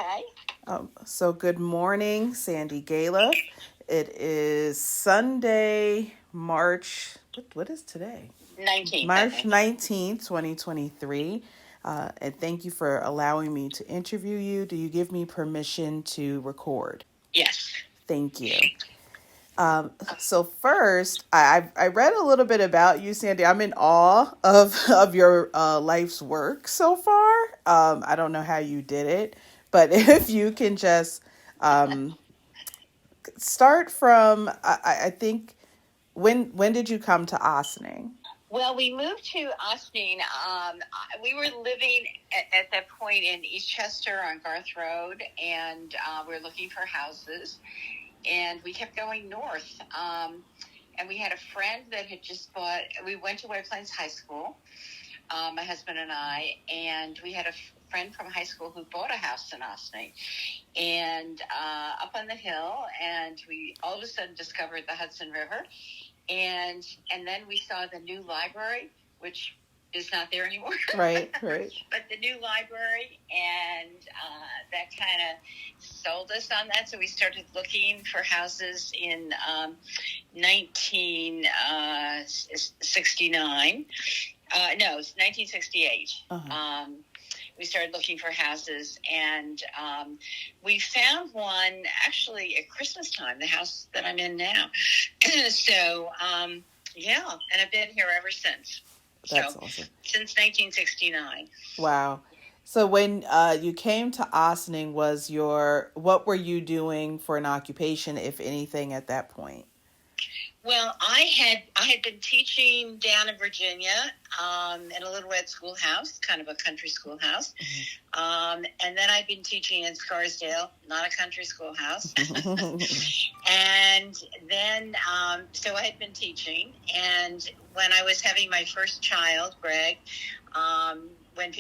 okay? So good morning, Sandy Galef. It is Sunday, what is today? 19th, I March think. 19th, 2023. And thank you for allowing me to interview you. Do you give me permission to record? Yes. Thank you. So first, I read a little bit about you, Sandy. I'm in awe of your life's work so far. I don't know how you did it, but if you can just um, start from, I think, when did you come to Ossining? Well, we moved to Ossining. We were living at that point in Eastchester on Garth Road, and we were looking for houses, and we kept going north. And we had a friend that had just bought, we went to White Plains High School, my husband and I, and we had a friend from high school who bought a house in Ossining and up on the hill, and we all of a sudden discovered the Hudson River. And then we saw the new library, which is not there anymore. Right. But the new library, and that kind of sold us on that. So we started looking for houses in 1969. No, it's 1968. Uh-huh. We started looking for houses, and we found one actually at Christmas time, the house that I'm in now. So, yeah, and I've been here ever since. That's awesome. Since 1969. Wow. So when you came to Ossining, what were you doing for an occupation, if anything, at that point? Well, I had been teaching down in Virginia in a little red schoolhouse, kind of a country schoolhouse. Mm-hmm. And then I'd been teaching in Scarsdale, not a country schoolhouse. And then, so I had been teaching. And when I was having my first child, Greg, when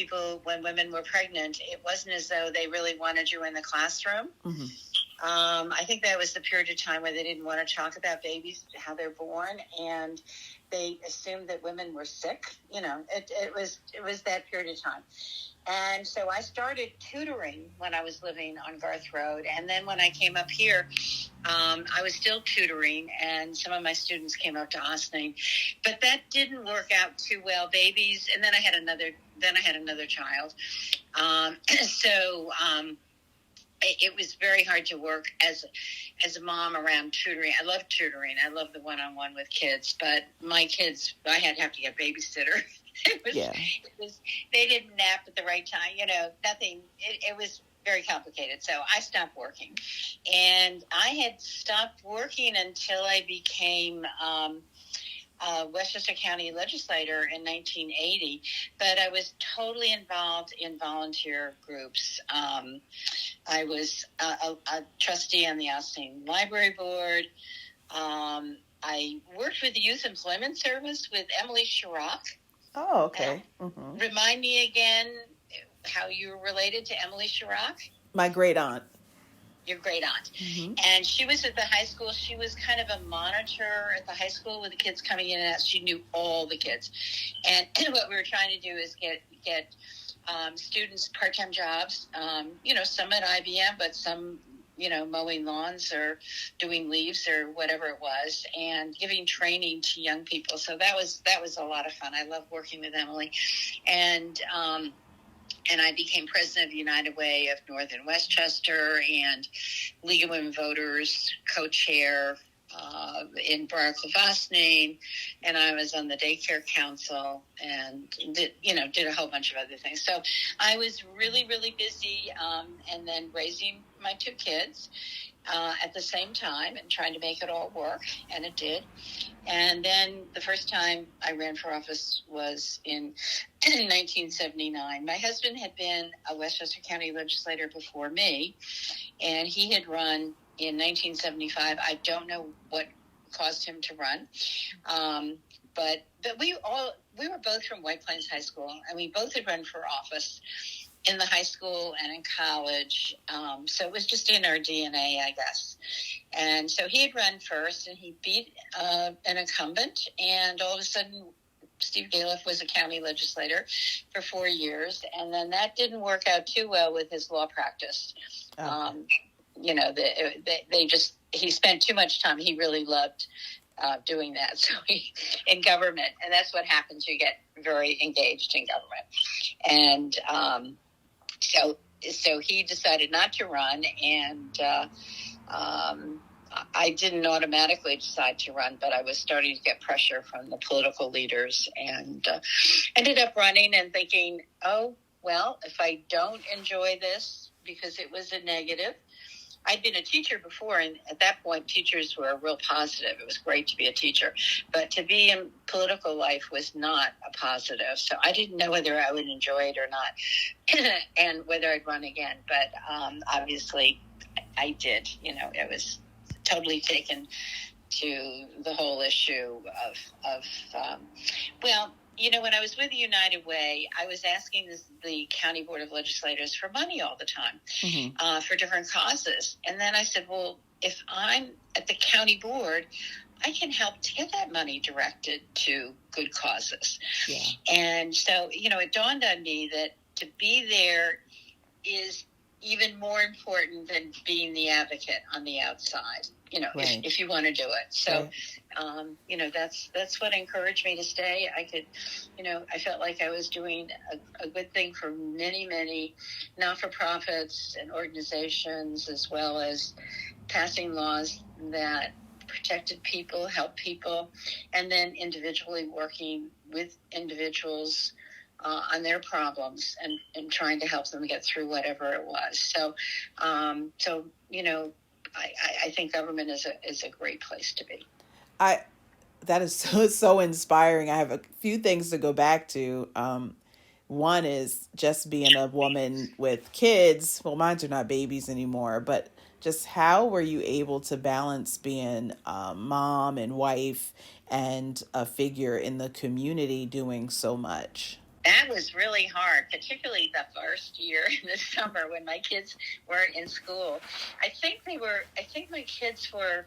women were pregnant, it wasn't as though they really wanted you in the classroom. Mm-hmm. I think that was the period of time where they didn't want to talk about babies, how they're born, and they assumed that women were sick. You know, it was that period of time. And so I started tutoring when I was living on Garth Road. And then when I came up here, I was still tutoring, and some of my students came up to Ossining. But that didn't work out too well, babies. And then I had another child. It was very hard to work as a mom around tutoring. I love tutoring. I love the one-on-one with kids. But my kids, I had to have to get a babysitter. They didn't nap at the right time. You know, nothing. It was very complicated. So I stopped working. And I had stopped working until I became Westchester County legislator in 1980, but I was totally involved in volunteer groups. I was a trustee on the Ossining Library Board. I worked with the Youth Employment Service with Emily Sharrock. Oh, okay. Mm-hmm. Remind me again how you were related to Emily Sharrock? My great aunt. Your great aunt. Mm-hmm. And she was at the high school. She was kind of a monitor at the high school with the kids coming in and out. She knew all the kids. And what we were trying to do is get students part-time jobs, some at IBM, but some, mowing lawns or doing leaves or whatever it was, and giving training to young people. So that was a lot of fun. I love working with Emily. And I became president of the United Way of Northern Westchester and League of Women Voters, co-chair in Briarcliff Ossining, and I was on the daycare council and did a whole bunch of other things. So I was really, really busy, and then raising my two kids at the same time and trying to make it all work, and it did. And then the first time I ran for office was in 1979. My husband had been a Westchester County legislator before me, and he had run in 1975. I don't know what caused him to run, but we were both from White Plains High School, and we both had run for office in the high school and in college. So it was just in our DNA, I guess. And so he had run first, and he beat an incumbent, and all of a sudden Steve Galef was a county legislator for 4 years, and then that didn't work out too well with his law practice. He spent too much time. He really loved doing that. So in government, and that's what happens. You get very engaged in government. And so he decided not to run, and I didn't automatically decide to run, but I was starting to get pressure from the political leaders, and ended up running and thinking, oh, well, if I don't enjoy this, because it was a negative. I'd been a teacher before, and at that point, teachers were real positive. It was great to be a teacher. But to be in political life was not a positive. So I didn't know whether I would enjoy it or not, and whether I'd run again. But obviously, I did. It was totally taken to the whole issue of when I was with United Way, I was asking the County Board of Legislators for money all the time, for different causes. And then I said, well, if I'm at the county board, I can help to get that money directed to good causes. Yeah. And so, it dawned on me that to be there is even more important than being the advocate on the outside, right. if you want to do it. So, right. That's what encouraged me to stay. I could, I felt like I was doing a good thing for many, many not-for-profits and organizations, as well as passing laws that protected people, helped people, and then individually working with individuals on their problems and trying to help them get through whatever it was. So, I think government is a great place to be. That is so inspiring. I have a few things to go back to. One is just being a woman with kids. Well, mine are not babies anymore, but just how were you able to balance being a mom and wife and a figure in the community doing so much? That was really hard, particularly the first year in the summer when my kids weren't in school. I think my kids were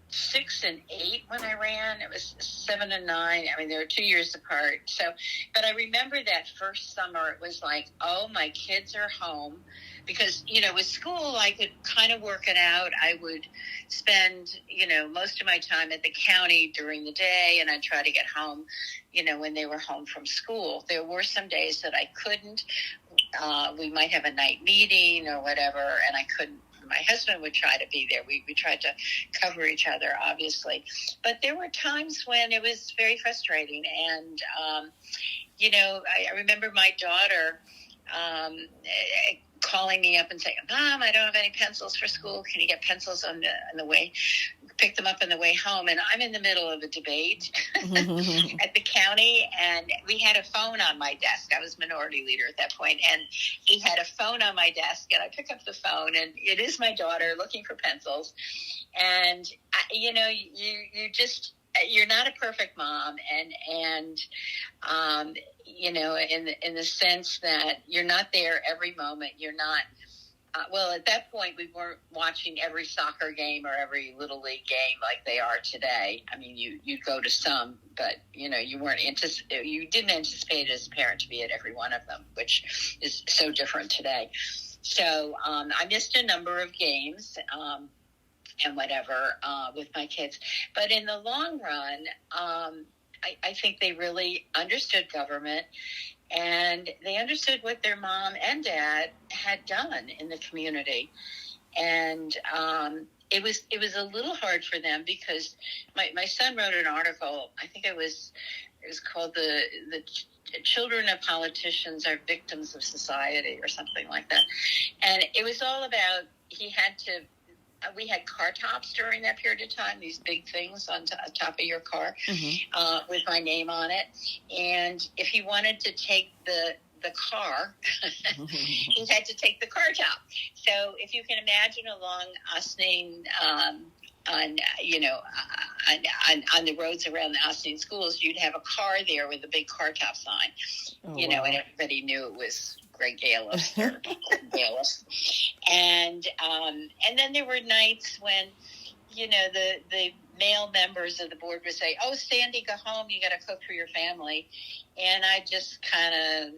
6 and 8 when I ran. It was 7 and 9. I mean, they were 2 years apart. So, but I remember that first summer, it was like, oh, my kids are home. Because, with school, I could kind of work it out. I would spend, most of my time at the county during the day, and I'd try to get home, when they were home from school. There were some days that I couldn't. We might have a night meeting or whatever, and I couldn't. My husband would try to be there. We tried to cover each other, obviously. But there were times when it was very frustrating. And, I remember my daughter calling me up and saying, Mom, I don't have any pencils for school. Can you get pencils on the way? Pick them up on the way home. And I'm in the middle of a debate at the county, and we had a phone on my desk. I was minority leader at that point, and he had a phone on my desk, and I pick up the phone, and it is my daughter looking for pencils. And you're not a perfect mom, and in the sense that you're not there every moment. You're not. At that point, we weren't watching every soccer game or every Little League game like they are today. I mean, you'd go to some, but, you didn't anticipate as a parent to be at every one of them, which is so different today. So I missed a number of games and whatever with my kids. But in the long run, I think they really understood government. And they understood what their mom and dad had done in the community. And it was a little hard for them because my son wrote an article, I think it was called the Children of Politicians Are Victims of Society or something like that. And it was all about, we had car tops during that period of time, these big things on top of your car with my name on it. And if he wanted to take the car, he had to take the car top. So if you can imagine along Ossining, on the roads around the Ossining schools, you'd have a car there with a big car top sign, wow. And everybody knew it was Greg Galef or Galef. And then there were nights when, the male members of the board would say, "Oh, Sandy, go home. You got to cook for your family." And I just kind of,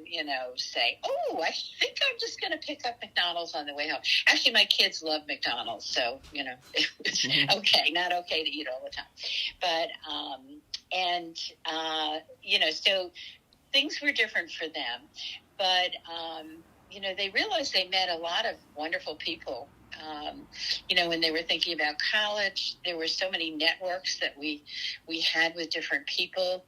say, "Oh, I think I'm just going to pick up McDonald's on the way home." Actually, my kids love McDonald's, so, it's okay, not okay to eat all the time. But, so things were different for them. But, they realized they met a lot of wonderful people. When they were thinking about college, there were so many networks that we had with different people,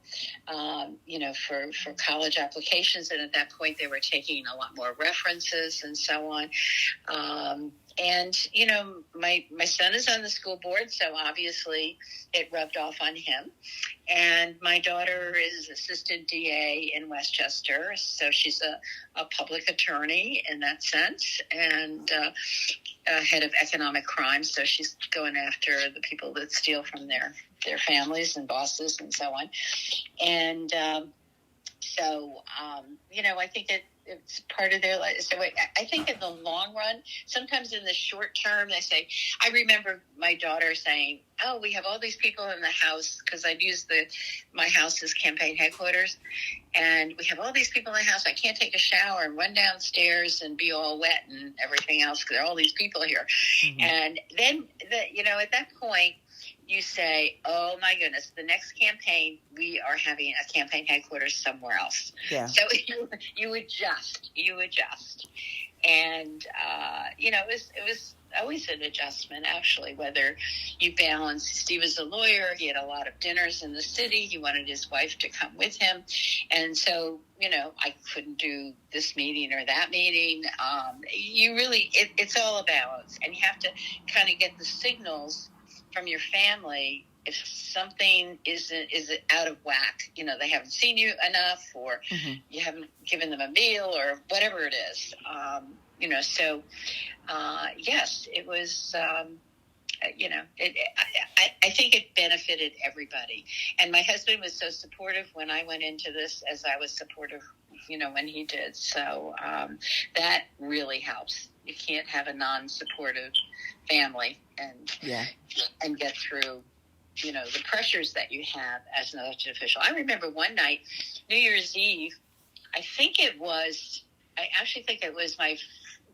for college applications. And at that point, they were taking a lot more references and so on. My son is on the school board, so obviously it rubbed off on him. And my daughter is assistant DA in Westchester, so she's a public attorney in that sense, and head of economic crime, so she's going after the people that steal from their families and bosses and so on. And I think it's part of their life. So I think in the long run, sometimes in the short term, they say, I remember my daughter saying, "Oh, we have all these people in the house," because I'd use my house as campaign headquarters. "And we have all these people in the house. I can't take a shower and run downstairs and be all wet and everything else because there are all these people here." Mm-hmm. And then, at that point, you say, "Oh my goodness, the next campaign, we are having a campaign headquarters somewhere else." Yeah. So you adjust. And, it was always an adjustment, actually, whether you balance. Steve is a lawyer. He had a lot of dinners in the city. He wanted his wife to come with him. And so, I couldn't do this meeting or that meeting. It's all a balance. And you have to kind of get the signals from your family if something is out of whack. They haven't seen you enough, or mm-hmm. you haven't given them a meal, or whatever it is. Yes, it was. I think it benefited everybody. And my husband was so supportive when I went into this, as I was supportive, when he did. So that really helps. You can't have a non-supportive family and get through, the pressures that you have as an elected official. I remember one night, New Year's Eve, I actually think it was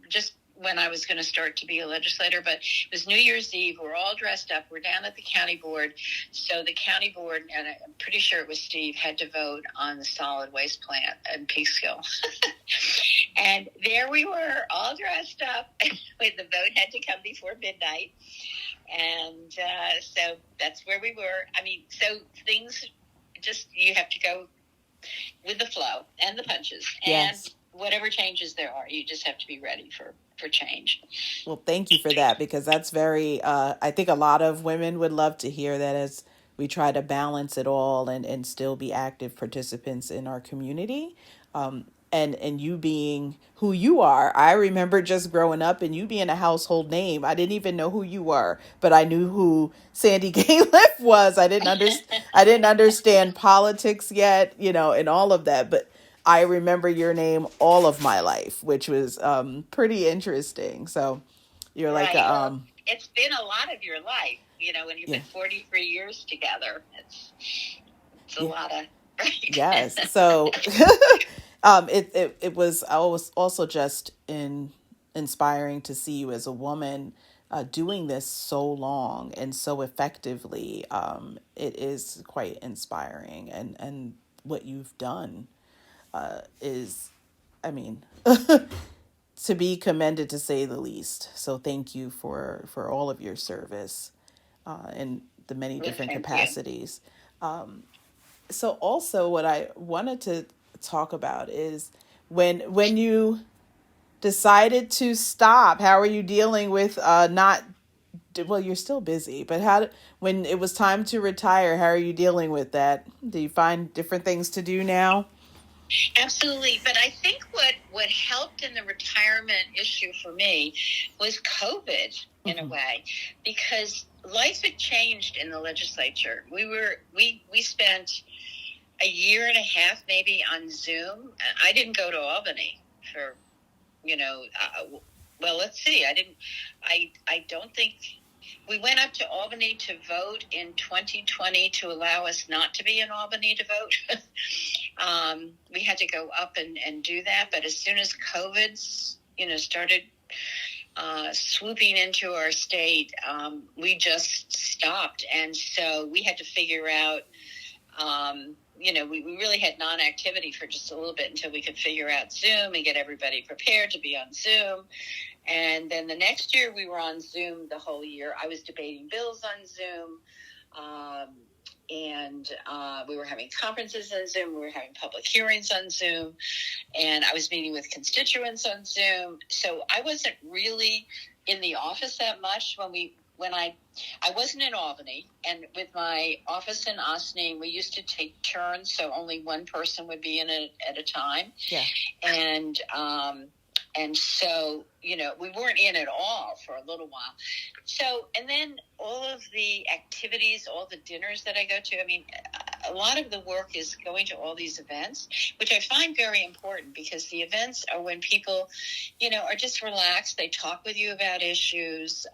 just when I was going to start to be a legislator, but it was New Year's Eve. We're all dressed up. We're down at the county board. So the county board, and I'm pretty sure it was Steve, had to vote on the solid waste plant in Peekskill. And there we were, all dressed up. The vote had to come before midnight. And so that's where we were. I mean, so things you have to go with the flow and the punches. Yes. And whatever changes there are, you just have to be ready for change. Well, thank you for that, because that's very, I think a lot of women would love to hear that, as we try to balance it all and still be active participants in our community. And you being who you are, I remember just growing up and you being a household name. I didn't even know who you were, but I knew who Sandy Galef was. I didn't understand politics yet, and all of that, but I remember your name all of my life, which was pretty interesting. So you're right. Well, it's been a lot of your life, when you've been 43 years together. It's a lot of, right? Yes. So it was also just inspiring to see you as a woman doing this so long and so effectively. It is quite inspiring, and what you've done is, to be commended, to say the least. So thank you for all of your service in the many different capacities. So also what I wanted to talk about is when you decided to stop, how are you dealing with you're still busy, but when it was time to retire, how are you dealing with that? Do you find different things to do now? Absolutely. But I think what helped in the retirement issue for me was COVID in a way, because life had changed in the legislature. We spent a year and a half maybe on Zoom. I didn't go to Albany for, let's see. I don't think we went up to Albany to vote in 2020 to allow us not to be in Albany to vote. We had to go up and do that. But as soon as COVID, started swooping into our state, we just stopped. And so we had to figure out, we really had non-activity for just a little bit until we could figure out Zoom and get everybody prepared to be on Zoom. And then the next year we were on Zoom the whole year. I was debating bills on Zoom. And we were having conferences on Zoom. We were having public hearings on Zoom. And I was meeting with constituents on Zoom. So I wasn't really in the office that much when I wasn't in Albany. And with my office in Ossining, we used to take turns, so only one person would be in it at a time. Yeah. And so, we weren't in at all for a little while. So, and then all of the activities, all the dinners that I go to, a lot of the work is going to all these events, which I find very important because the events are when people, are just relaxed. They talk with you about issues.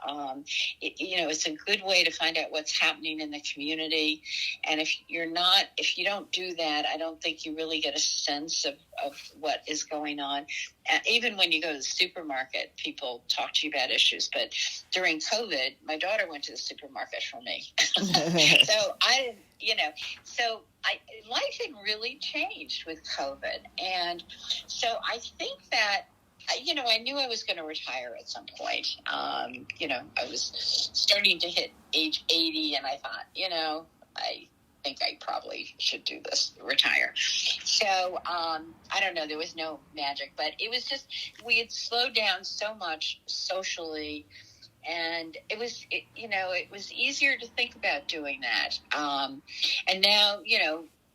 It's a good way to find out what's happening in the community. And if you don't do that, I don't think you really get a sense of what is going on. Even when you go to the supermarket, people talk to you about issues. But during COVID, my daughter went to the supermarket for me. Life had really changed with COVID. And so I think that, I knew I was going to retire at some point. I was starting to hit age 80, and I thought, I think I probably should do this, retire. So, I don't know, there was no magic, but it was just, we had slowed down so much socially, and it was easier to think about doing that. And now,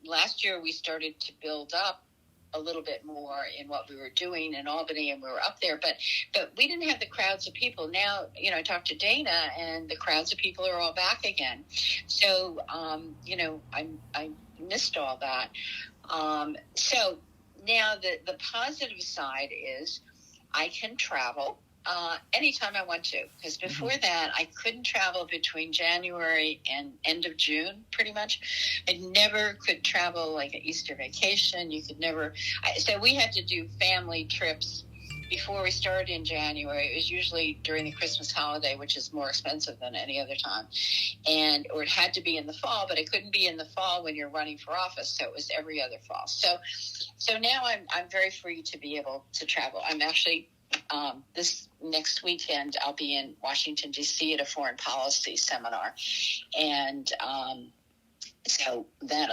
last year we started to build up a little bit more in what we were doing in Albany, and we were up there, but we didn't have the crowds of people. Now, I talked to Dana, and the crowds of people are all back again. So, I missed all that. So now the positive side is I can travel anytime I want to, because before that I couldn't travel between January and end of June, pretty much. I never could travel like an Easter vacation. You could never. So we had to do family trips before we started in January. It was usually during the Christmas holiday, which is more expensive than any other time, or it had to be in the fall, but it couldn't be in the fall when you're running for office. So it was every other fall. So now I'm very free to be able to travel. I'm actually. This next weekend, I'll be in Washington, D.C. at a foreign policy seminar. And so that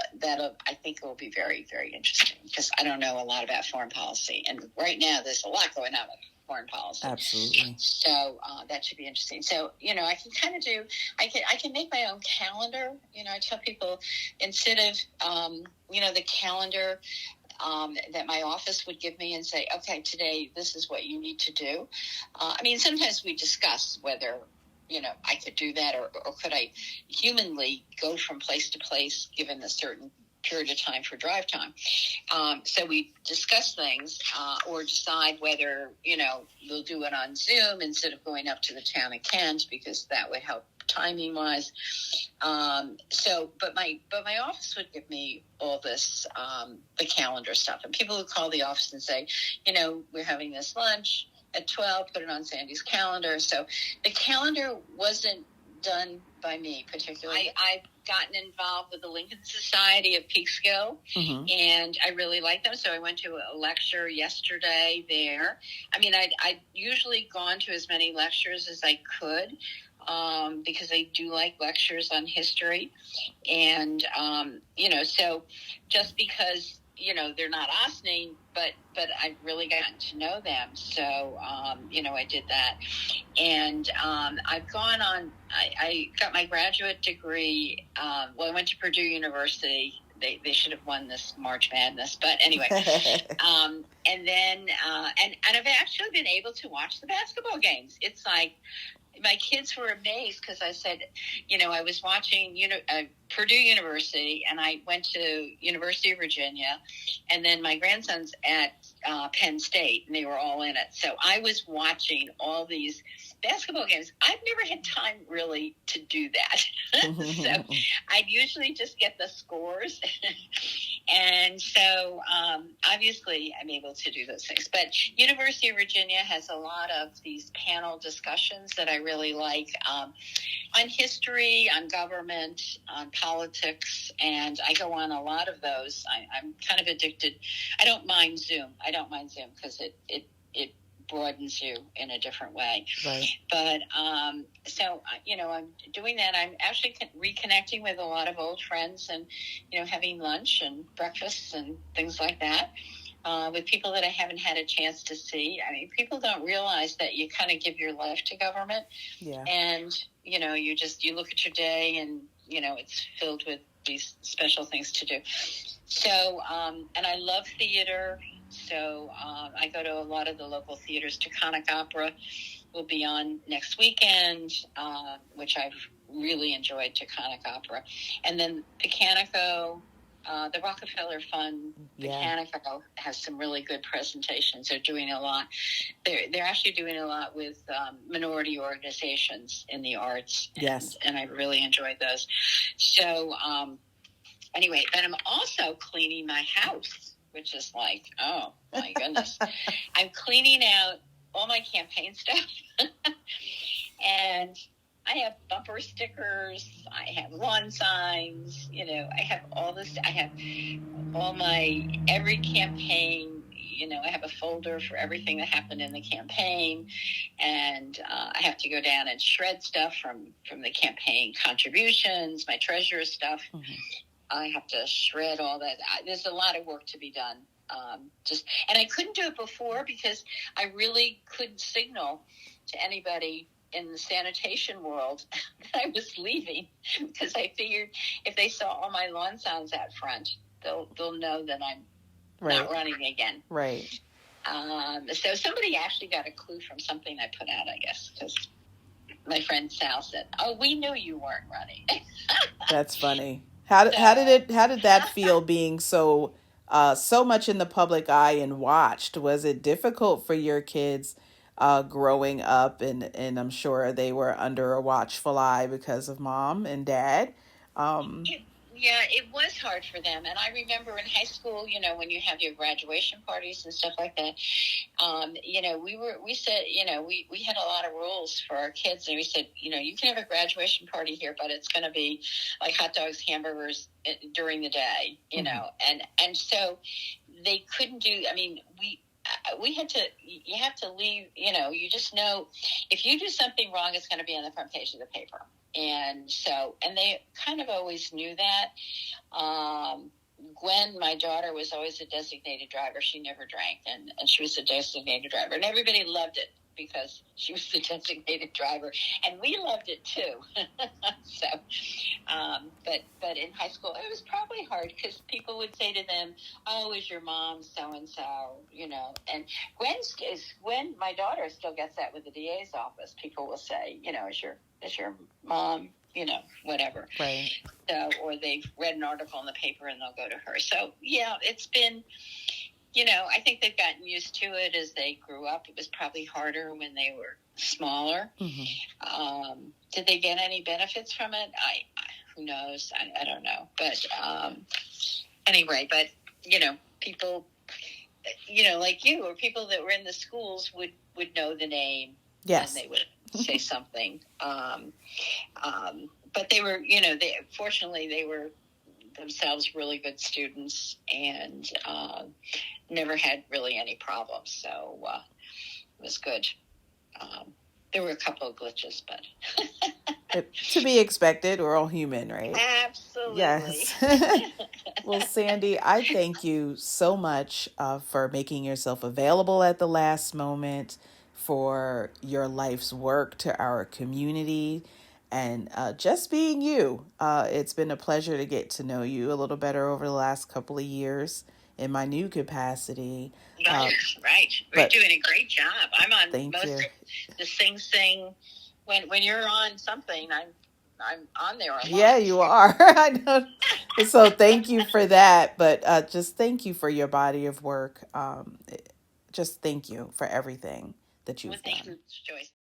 I think will be very, very interesting, because I don't know a lot about foreign policy. And right now, there's a lot going on with foreign policy. Absolutely. So that should be interesting. So, I can kind of I can make my own calendar. I tell people, instead of, the calendar that my office would give me and say, okay, today, this is what you need to do. Sometimes we discuss whether, I could do that, or could I humanly go from place to place given a certain period of time for drive time. So we discuss things, or decide whether, we'll do it on Zoom instead of going up to the town of Kent, because that would help timing wise. But my office would give me all this, the calendar stuff, and people would call the office and say, we're having this lunch at 12, put it on Sandy's calendar. So the calendar wasn't done by me particularly. I've gotten involved with the Lincoln Society of Peekskill, and I really like them. So I went to a lecture yesterday there. I'd usually gone to as many lectures as I could, because I do like lectures on history. And, so just because, they're not Ossining, but I've really gotten to know them. So, I did that. And I've gone on, I got my graduate degray. I went to Purdue University. They should have won this March Madness. But anyway, and then, and I've actually been able to watch the basketball games. It's like, my kids were amazed because I said, I was watching, Purdue University, and I went to University of Virginia, and then my grandson's at Penn State, and they were all in it. So I was watching all these basketball games. I've never had time really to do that. So I'd usually just get the scores. And so obviously I'm able to do those things. But University of Virginia has a lot of these panel discussions that I really like, on history, on government, on politics, and I go on a lot of those. I'm kind of addicted. I don't mind Zoom because it broadens you in a different way. Right. But so I'm doing that. I'm actually reconnecting with a lot of old friends, and having lunch and breakfast and things like that with people that I haven't had a chance to see. I mean, people don't realize that you kind of give your life to government. Yeah. And you look at your day, and it's filled with these special things to do. So and I love theater. So I go to a lot of the local theaters. Taconic Opera will be on next weekend, which I've really enjoyed, Taconic Opera. And then Picanico, the Rockefeller Fund, Picanico has some really good presentations. They're doing a lot. They're actually doing a lot with minority organizations in the arts. Yes. And I really enjoyed those. So anyway, then I'm also cleaning my house, which is like, oh my goodness. I'm cleaning out all my campaign stuff. And I have bumper stickers. I have lawn signs. I have all this. I have all every campaign. I have a folder for everything that happened in the campaign. And I have to go down and shred stuff from the campaign contributions, my treasurer stuff. Mm-hmm. I have to shred all that. There's a lot of work to be done. And I couldn't do it before because I really couldn't signal to anybody in the sanitation world that I was leaving, because I figured if they saw all my lawn signs out front, they'll know that I'm not running again. Right. So somebody actually got a clue from something I put out, I guess, because my friend Sal said, "Oh, we knew you weren't running." That's funny. How did that feel, being so much in the public eye and watched? Was it difficult for your kids growing up, and I'm sure they were under a watchful eye because of mom and dad? Yeah, it was hard for them. And I remember in high school, when you have your graduation parties and stuff like that, we said, we had a lot of rules for our kids. And we said, you can have a graduation party here, but it's going to be like hot dogs, hamburgers during the day, and so they couldn't do, we had to, you have to leave, you just know if you do something wrong, it's going to be on the front page of the paper. And so, and they kind of always knew that. Gwen, my daughter, was always a designated driver. She never drank, and she was a designated driver. And everybody loved it because she was the designated driver. And we loved it too. So, but in high school, it was probably hard because people would say to them, "Oh, is your mom so-and-so?" And Gwen, my daughter, still gets that with the DA's office. People will say, is your mom, whatever. Right. So, or they've read an article in the paper and they'll go to her. So, yeah, it's been, I think they've gotten used to it as they grew up. It was probably harder when they were smaller. Mm-hmm. Did they get any benefits from it? Who knows? I don't know. But anyway, but, people, like you, or people that were in the schools would know the name. Yes. And they would say something. But they were, fortunately, they were themselves really good students and never had really any problems. So it was good. There were a couple of glitches, but to be expected. We're all human, right? Absolutely. Yes. Well, Sandy, I thank you so much for making yourself available at the last moment, for your life's work to our community, and just being you. It's been a pleasure to get to know you a little better over the last couple of years in my new capacity. Right. We're doing a great job. I'm on most of the Sing Sing when you're on something, I'm on there a lot. Yeah, you are. I know. So thank you for that. But just thank you for your body of work. Just thank you for everything that you've done. Thank you, Joyce.